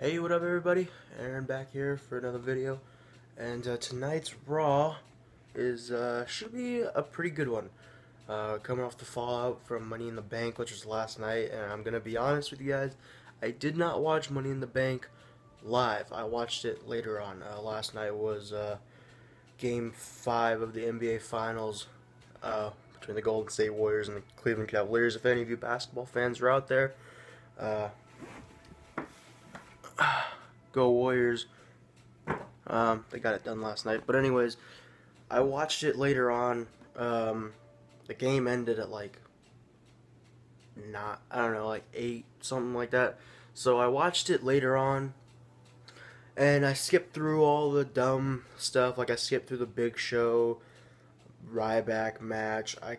Hey, what up everybody? Aaron back here for another video. And tonight's Raw is should be a pretty good one. Coming off the fallout from Money in the Bank, which was last night, and I'm gonna be honest with you guys, I did not watch Money in the Bank live. I watched it later on. Last night was Game 5 of the NBA Finals between the Golden State Warriors and the Cleveland Cavaliers. If any of you basketball fans are out there, go Warriors. They got it done last night. But anyways, I watched it later on. The game ended at like I don't know, like 8, something like that. So I watched it later on, and I skipped through all the dumb stuff. Like I skipped through the Big Show Ryback match. I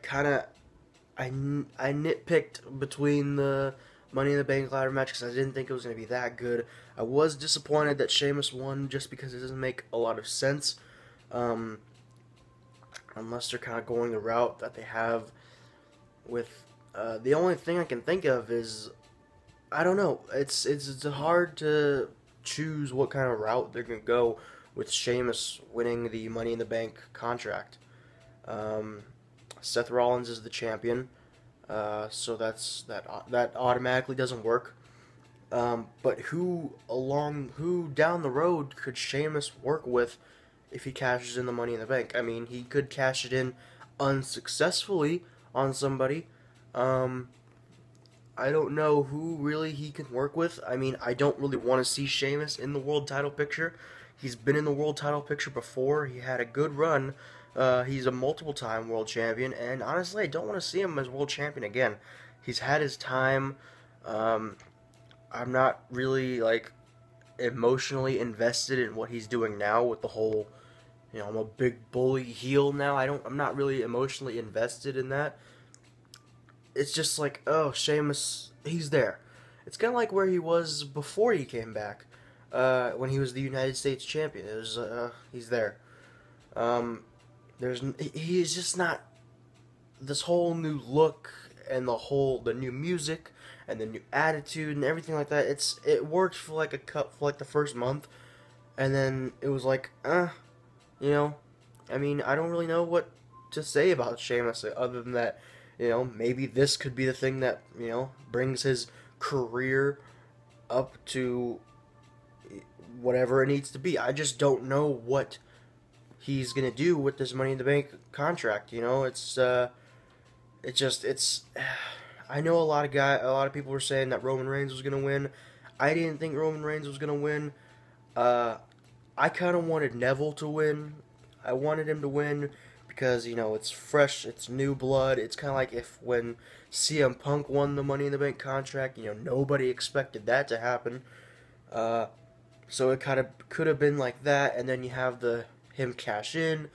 nitpicked between the Money in the Bank ladder match because I didn't think it was going to be that good. I was disappointed that Sheamus won just because it doesn't make a lot of sense. Unless they're kind of going the route that they have with... the only thing I can think of is... I don't know. It's hard to choose what kind of route they're going to go with Sheamus winning the Money in the Bank contract. Seth Rollins is the champion. So that automatically doesn't work. But who down the road could Sheamus work with if he cashes in the Money in the Bank? I mean, he could cash it in unsuccessfully on somebody. I don't know who really he can work with. I mean, I don't really want to see Sheamus in the world title picture. He's been in the world title picture before. He had a good run. He's a multiple-time world champion, and honestly, I don't want to see him as world champion again. He's had his time. I'm not really, like, emotionally invested in what he's doing now with the whole, I'm a big bully heel now. I'm not really emotionally invested in that. It's just like, oh, Sheamus, he's there. It's kind of like where he was before he came back, when he was the United States champion. It was, he's there. He's just not this whole new look and the new music and the new attitude and everything like that. It worked for like the first month, and then it was like, I mean, I don't really know what to say about Sheamus other than that, maybe this could be the thing that, brings his career up to whatever it needs to be. I just don't know what he's gonna do with this Money in the Bank contract. I know a lot of people were saying that Roman Reigns was gonna win. I didn't think Roman Reigns was gonna win. I kind of wanted Neville to win. I wanted him to win because it's fresh, it's new blood. It's kind of like when CM Punk won the Money in the Bank contract. Nobody expected that to happen. So it kind of could have been like that, and then you have him cash in,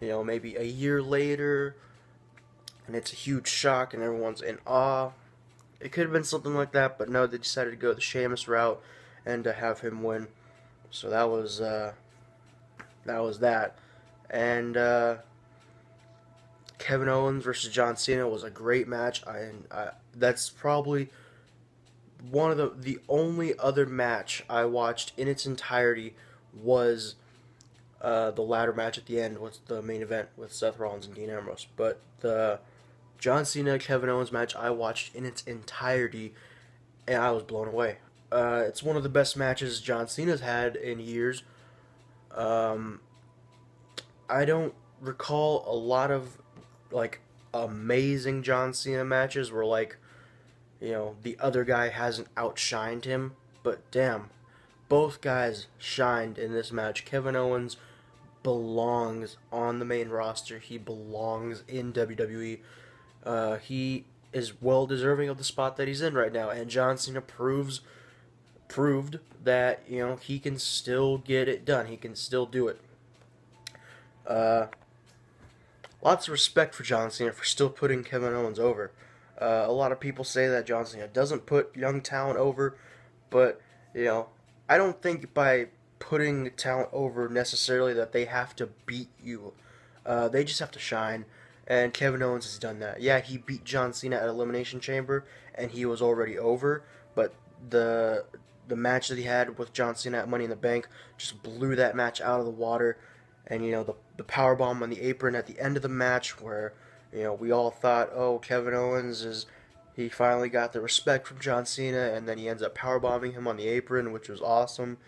maybe a year later, and it's a huge shock and everyone's in awe. It could have been something like that, but no, they decided to go the Sheamus route and to have him win. So that was that. And Kevin Owens versus John Cena was a great match. That's probably one of the only other match I watched in its entirety was the ladder match at the end was the main event with Seth Rollins and Dean Ambrose. But the John Cena Kevin Owens match I watched in its entirety, and I was blown away. It's one of the best matches John Cena's had in years. I don't recall a lot of like amazing John Cena matches where like the other guy hasn't outshined him, but damn, both guys shined in this match. Kevin Owens belongs on the main roster. He belongs in WWE. He is well deserving of the spot that he's in right now, and John Cena proved that he can still get it done. He can still do it. Lots of respect for John Cena for still putting Kevin Owens over. A lot of people say that John Cena doesn't put young talent over, but I don't think by putting talent over necessarily that they have to beat you. They just have to shine, and Kevin Owens has done that. Yeah, he beat John Cena at Elimination Chamber, and he was already over, but the the match that he had with John Cena at Money in the Bank just blew that match out of the water. And the power bomb on the apron at the end of the match, where we all thought, oh, Kevin Owens he finally got the respect from John Cena, and then he ends up power bombing him on the apron, which was awesome.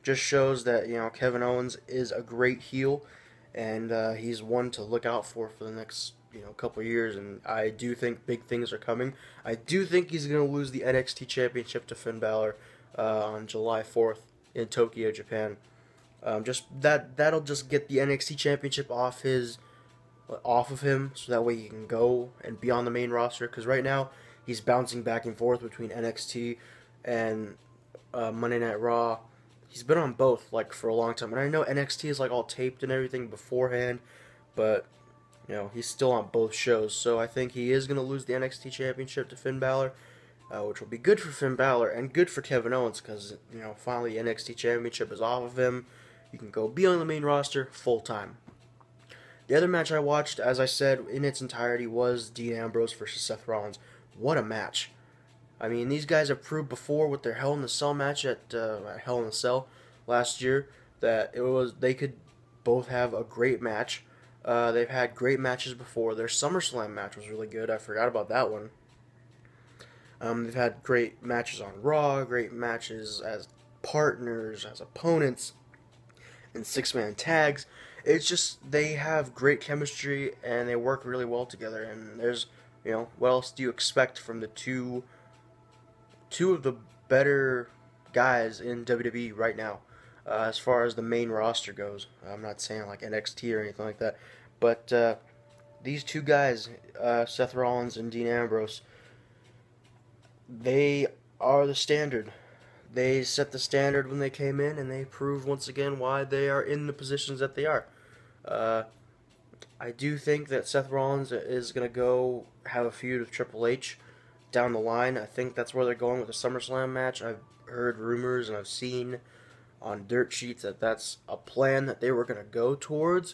Just shows that Kevin Owens is a great heel, and he's one to look out for the next couple of years. And I do think big things are coming. I do think he's going to lose the NXT Championship to Finn Balor on July 4th in Tokyo, Japan. Just that'll just get the NXT Championship off of him, so that way he can go and be on the main roster. Because right now he's bouncing back and forth between NXT and Monday Night Raw. He's been on both for a long time, and I know NXT is all taped and everything beforehand, but he's still on both shows. So I think he is going to lose the NXT Championship to Finn Balor, which will be good for Finn Balor and good for Kevin Owens, because finally the NXT Championship is off of him. You can go be on the main roster full time. The other match I watched, as I said, in its entirety was Dean Ambrose versus Seth Rollins. What a match. I mean, these guys have proved before with their Hell in the Cell match at Hell in the Cell last year that they could both have a great match. They've had great matches before. Their SummerSlam match was really good. I forgot about that one. They've had great matches on Raw, great matches as partners, as opponents, and six-man tags. It's just they have great chemistry and they work really well together. And there's, what else do you expect from the two of the better guys in WWE right now, as far as the main roster goes? I'm not saying NXT or anything like that, but these two guys, Seth Rollins and Dean Ambrose, they are the standard. They set the standard when they came in, and they proved once again why they are in the positions that they are. I do think that Seth Rollins is going to go have a feud with Triple H down the line. I think that's where they're going with the SummerSlam match. I've heard rumors and I've seen on dirt sheets that that's a plan that they were going to go towards.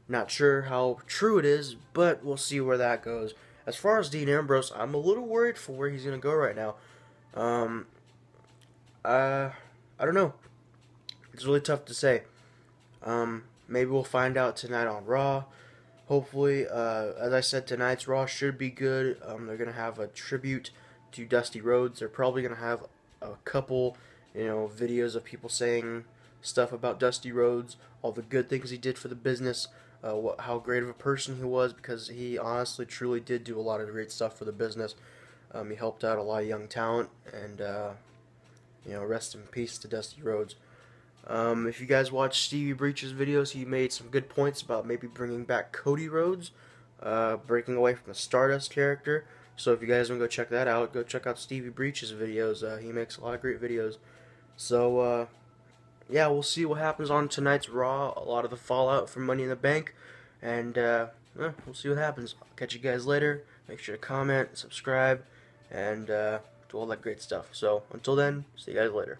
Not sure how true it is, but we'll see where that goes. As far as Dean Ambrose, I'm a little worried for where he's going to go right now. I don't know. It's really tough to say. Maybe we'll find out tonight on Raw. Hopefully, as I said, tonight's Raw should be good. They're going to have a tribute to Dusty Rhodes. They're probably going to have a couple, videos of people saying stuff about Dusty Rhodes, all the good things he did for the business, how great of a person he was, because he honestly, truly did do a lot of great stuff for the business. He helped out a lot of young talent, and rest in peace to Dusty Rhodes. If you guys watch Stevie Breach's videos, he made some good points about maybe bringing back Cody Rhodes, breaking away from the Stardust character. So if you guys want to go check that out, go check out Stevie Breach's videos. He makes a lot of great videos. So, yeah, we'll see what happens on tonight's Raw. A lot of the fallout from Money in the Bank. And, we'll see what happens. I'll catch you guys later. Make sure to comment, subscribe, and do all that great stuff. So, until then, see you guys later.